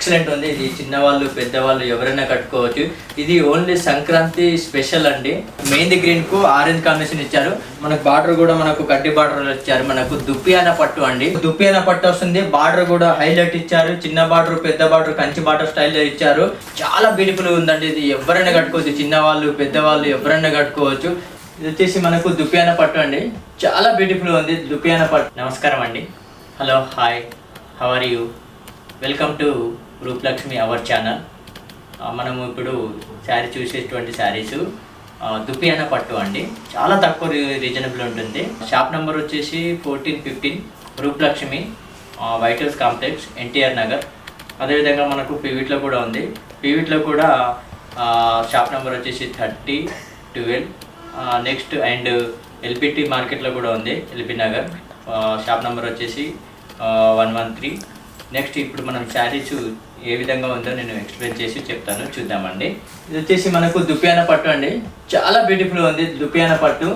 Excellent ఉంది. ఇది చిన్నవాళ్ళు పెద్దవాళ్ళు ఎవరైనా కట్టుకోవచ్చు. ఇది ఓన్లీ సంక్రాంతి స్పెషల్ అండి. మెహందీ గ్రీన్ కు ఆరెంజ్ కాంబినేషన్ ఇచ్చారు. మనకు బార్డర్ కూడా మనకు కడ్డీ బార్డర్ ఇచ్చారు. మనకు దుప్పియాన పట్టు అండి, దుప్పియాన పట్టు వస్తుంది. బార్డర్ కూడా హైలైట్ ఇచ్చారు. చిన్న బార్డర్ పెద్ద బార్డర్ కంచి బార్డర్ స్టైల్లో ఇచ్చారు. చాలా బ్యూటిఫుల్ ఉందండి. ఇది ఎవరైనా కట్టుకోవచ్చు, చిన్నవాళ్ళు పెద్దవాళ్ళు ఎవరైనా కట్టుకోవచ్చు. ఇది వచ్చేసి మనకు దుప్పియాన పట్టు అండి. చాలా బ్యూటిఫుల్ ఉంది దుప్పియాన పట్టు. నమస్కారం అండి. Hello, hi, how are you? Welcome to Rupalakshmi our channel. మనము ఇప్పుడు శారీ చూసేటువంటి శారీస్ దుప్పియాన పట్టు అండి. చాలా తక్కువ రీజనబుల్ ఉంటుంది. షాప్ నెంబర్ వచ్చేసి 1415 Rupalakshmi white house complex, NTR Nagar. అదేవిధంగా మనకు పీవీట్లో కూడా ఉంది. పీవీట్లో కూడా షాప్ నెంబర్ వచ్చేసి 3012. నెక్స్ట్ అండ్ ఎల్పిటి మార్కెట్లో కూడా ఉంది, ఎల్పి నగర్. షాప్ నెంబర్ వచ్చేసి 113. నెక్స్ట్ ఇప్పుడు మనం శారీస్ ఏ విధంగా ఉందో నేను ఎక్స్ప్లెయిన్ చేసి చెప్తాను, చూద్దామండి. ఇది వచ్చేసి మనకు దుప్పియాన పట్టు అండి. చాలా బ్యూటిఫుల్ ఉంది దుప్పియాన పట్టు.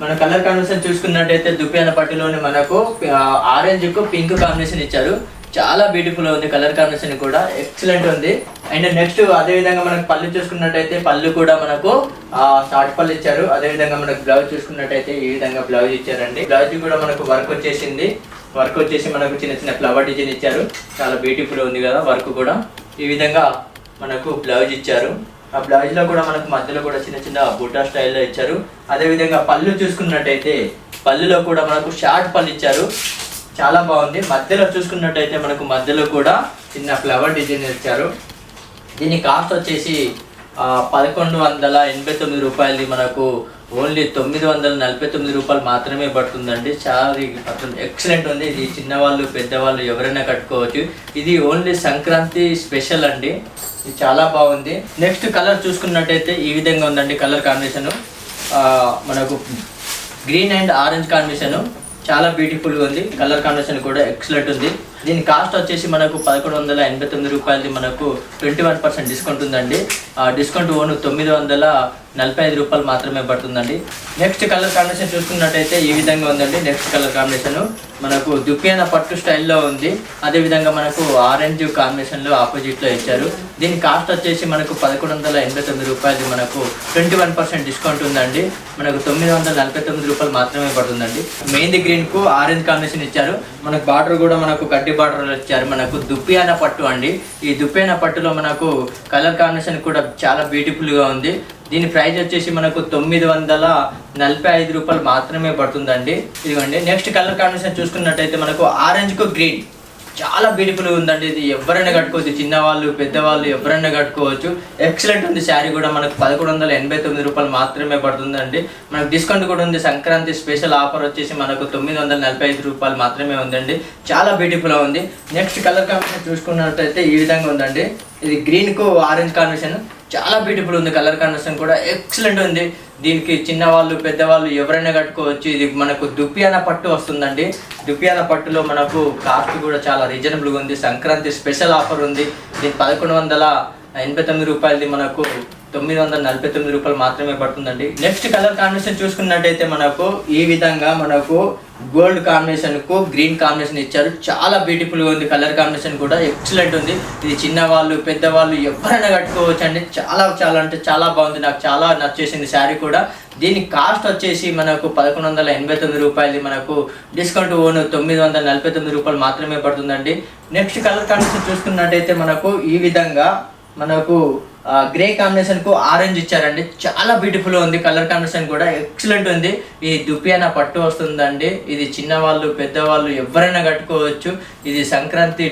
మన కలర్ కాంబినేషన్ చూసుకున్నట్టయితే దుప్పియాన పట్టులోని మనకు ఆరెంజ్కు పింక్ కాంబినేషన్ ఇచ్చారు. చాలా బ్యూటిఫుల్ ఉంది. కలర్ కాంబినేషన్ కూడా ఎక్సలెంట్ ఉంది. అండ్ నెక్స్ట్ అదేవిధంగా మనకు పళ్ళు చూసుకున్నట్టయితే పళ్ళు కూడా మనకు షార్ట్ పళ్ళు ఇచ్చారు. అదేవిధంగా మనకు బ్లౌజ్ చూసుకున్నట్టయితే ఈ విధంగా బ్లౌజ్ ఇచ్చారండి. బ్లౌజ్ కూడా మనకు వర్క్ వచ్చేసింది. వర్క్ వచ్చేసి మనకు చిన్న చిన్న ఫ్లవర్ డిజైన్ ఇచ్చారు. చాలా బ్యూటిఫుల్ ఉంది కదా వర్క్ కూడా. ఈ విధంగా మనకు బ్లౌజ్ ఇచ్చారు. ఆ బ్లౌజ్ లో కూడా మనకు మధ్యలో కూడా చిన్న చిన్న బూటా స్టైల్లో ఇచ్చారు. అదేవిధంగా పళ్ళు చూసుకున్నట్టయితే పళ్ళులో కూడా మనకు షార్ట్ పళ్ళు ఇచ్చారు. చాలా బాగుంది. మధ్యలో చూసుకున్నట్టయితే మనకు మధ్యలో కూడా చిన్న ఫ్లవర్ డిజైన్ ఇచ్చారు. దీని కాస్ట్ వచ్చేసి 1189 రూపాయలది మనకు ఓన్లీ 949 రూపాయలు మాత్రమే పడుతుందండి. చాలా ఎక్సలెంట్ ఉంది. ఇది చిన్నవాళ్ళు పెద్దవాళ్ళు ఎవరైనా కట్టుకోవచ్చు. ఇది ఓన్లీ సంక్రాంతి స్పెషల్ అండి. ఇది చాలా బాగుంది. నెక్స్ట్ కలర్ చూసుకున్నట్టయితే ఈ విధంగా ఉందండి. కలర్ కాంబినేషన్ మనకు గ్రీన్ అండ్ ఆరెంజ్ కాంబినేషన్ చాలా బ్యూటిఫుల్గా ఉంది. కలర్ కాంబినేషన్ కూడా ఎక్సలెంట్ ఉంది. దీని కాస్ట్ వచ్చేసి మనకు 1189 రూపాయలది మనకు 21% డిస్కౌంట్ ఉందండి. డిస్కౌంట్ ఓన్ 945 రూపాయలు మాత్రమే పడుతుందండి. నెక్స్ట్ కలర్ కాంబినేషన్ చూసుకున్నట్టయితే ఈ విధంగా ఉందండి. నెక్స్ట్ కలర్ కాంబినేషన్ మనకు దుప్పియాన పట్టు స్టైల్లో ఉంది. అదేవిధంగా మనకు ఆరెంజ్ కాంబినేషన్లో ఆపోజిట్లో ఇచ్చారు. దీని కాస్ట్ వచ్చేసి మనకు 1189 రూపాయలది మనకు 21% డిస్కౌంట్ ఉందండి. మనకు 949 రూపాయలు మాత్రమే పడుతుందండి. మెహందీ గ్రీన్కు ఆరెంజ్ కాంబినేషన్ ఇచ్చారు. మనకు బార్డర్ కూడా మనకు కడ్డీ బార్డర్ ఇచ్చారు. మనకు దుప్పియాన పట్టు అండి. ఈ దుప్పియాన పట్టులో మనకు కలర్ కాంబినేషన్ కూడా చాలా బ్యూటిఫుల్గా ఉంది. దీని ప్రైస్ వచ్చేసి మనకు 945 రూపాయలు మాత్రమే పడుతుందండి. ఇదిగోండి. నెక్స్ట్ కలర్ కాంబినేషన్ చూసుకున్నట్టయితే మనకు ఆరెంజ్కు గ్రీన్ చాలా బ్యూటిఫుల్గా ఉందండి. ఇది ఎవరైనా కట్టుకోవచ్చు, చిన్నవాళ్ళు పెద్దవాళ్ళు ఎవరైనా కట్టుకోవచ్చు. ఎక్సలెంట్ ఉంది. శారీ కూడా మనకు 1189 రూపాయలు మాత్రమే పడుతుందండి. మనకు డిస్కౌంట్ కూడా ఉంది. సంక్రాంతి స్పెషల్ ఆఫర్ వచ్చేసి మనకు 945 రూపాయలు మాత్రమే ఉందండి. చాలా బ్యూటిఫుల్గా ఉంది. నెక్స్ట్ కలర్ కాంబినేషన్ చూసుకున్నట్టయితే ఈ విధంగా ఉందండి. ఇది గ్రీన్కు ఆరెంజ్ కాంబినేషన్ చాలా బ్యూటిఫుల్ ఉంది. కలర్ కాంబినేషన్ కూడా ఎక్సలెంట్ ఉంది. దీనికి చిన్నవాళ్ళు పెద్దవాళ్ళు ఎవరైనా కట్టుకోవచ్చు. ఇది మనకు దుప్పియాన పట్టు వస్తుందండి. దుప్పియాన పట్టులో మనకు కాస్ట్ కూడా చాలా రీజనబుల్గా ఉంది. సంక్రాంతి స్పెషల్ ఆఫర్ ఉంది. దీనికి 1189 రూపాయలది మనకు 949 రూపాయలు మాత్రమే పడుతుందండి. నెక్స్ట్ కలర్ కాంబినేషన్ చూసుకున్నట్టయితే మనకు ఈ విధంగా మనకు గోల్డ్ కాంబినేషన్ కు గ్రీన్ కాంబినేషన్ ఇచ్చారు. చాలా బ్యూటిఫుల్గా ఉంది. కలర్ కాంబినేషన్ కూడా ఎక్సలెంట్ ఉంది. ఇది చిన్నవాళ్ళు పెద్దవాళ్ళు ఎవరైనా కట్టుకోవచ్చు అండి. చాలా చాలా అంటే చాలా బాగుంది. నాకు చాలా నచ్చేసింది శారీ కూడా. దీని కాస్ట్ వచ్చేసి మనకు 1189 రూపాయలది మనకు డిస్కౌంట్ ఓన్ 949 రూపాయలు మాత్రమే పడుతుందండి. నెక్స్ట్ కలర్ కాంబినేషన్ చూసుకున్నట్టయితే మనకు ఈ విధంగా మనకు గ్రే కాంబినేషన్ కు ఆరెంజ్ ఇచ్చారండి. చాలా బ్యూటిఫుల్ ఉంది. కలర్ కాంబినేషన్ కూడా ఎక్సలెంట్ ఉంది. ఈ దుప్పియాన పట్టు వస్తుందండి. ఇది చిన్నవాళ్ళు పెద్దవాళ్ళు ఎవరైనా కట్టుకోవచ్చు. ఇది సంక్రాంతి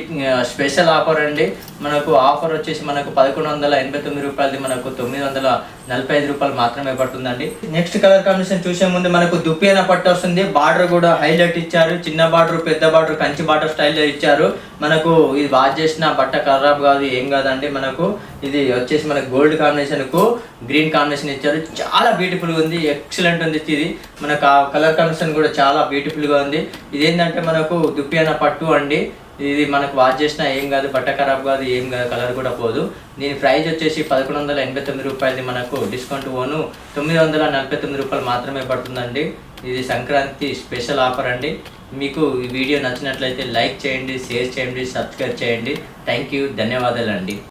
స్పెషల్ ఆఫర్ అండి. మనకు ఆఫర్ వచ్చేసి మనకు 1189 రూపాయలది మనకు 945 రూపాయలు మాత్రమే పడుతుందండి. నెక్స్ట్ కలర్ కాంబినేషన్ చూసే ముందు మనకు దుప్పియాన పట్టు వస్తుంది. బార్డర్ కూడా హైలైట్ ఇచ్చారు. చిన్న బార్డర్ పెద్ద బార్డర్ కంచి బార్డర్ స్టైల్లో ఇచ్చారు. మనకు ఇది వాష్ చేసిన బట్ట ఖరాబ్ కాదు, ఏం కాదండి. మనకు ఇది వచ్చేసి మనకు గోల్డ్ కాంబినేషన్ కు గ్రీన్ కాంబినేషన్ ఇచ్చారు. చాలా బ్యూటిఫుల్ గా ఉంది. ఎక్సలెంట్ ఉంది. ఇది మనకు ఆ కలర్ కాంబినేషన్ కూడా చాలా బ్యూటిఫుల్ గా ఉంది. ఇదేంటంటే మనకు దుప్పియాన పట్టు అండి. ఇది మనకు వాష్ చేసినా ఏం కాదు, బట్ట ఖరాబ్ కాదు, ఏం కాదు, కలర్ కూడా పోదు. దీని ప్రైస్ వచ్చేసి 1189 రూపాయలది మనకు డిస్కౌంట్ పోను 949 రూపాయలు మాత్రమే పడుతుందండి. ఇది సంక్రాంతి స్పెషల్ ఆఫర్ అండి. మీకు ఈ వీడియో నచ్చినట్లయితే లైక్ చేయండి, షేర్ చేయండి, సబ్స్క్రైబ్ చేయండి. థ్యాంక్ యూ, ధన్యవాదాలండి.